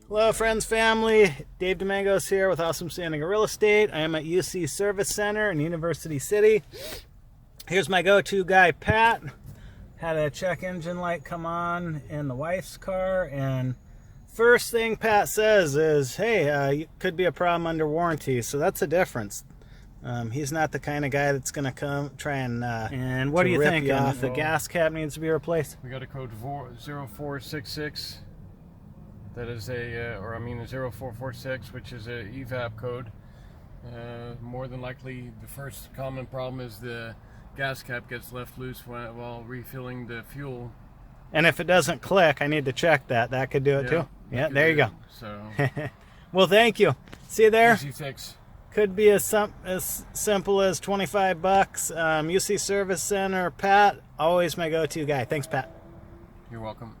Hello friends, family. Dave Demangos here with Awesome Standing Real Estate. I am at UC Service Center in University City. Here's my go-to guy, Pat. Had a check engine light come on in the wife's car, and first thing Pat says is, hey, it could be a problem under warranty. So that's the difference. He's not the kind of guy that's going to come try and what do you think? If the gas cap needs to be replaced? We got a code 0466. That is a 0446, which is a evap code. More than likely, the first common problem is the gas cap gets left loose while refilling the fuel. And if it doesn't click, I need to check that. That could do it too. Yeah, there you go. So, well, thank you. See you there. easy fix. Could be as simple as 25 bucks. UC Service Center, Pat, always my go-to guy. Thanks, Pat. You're welcome.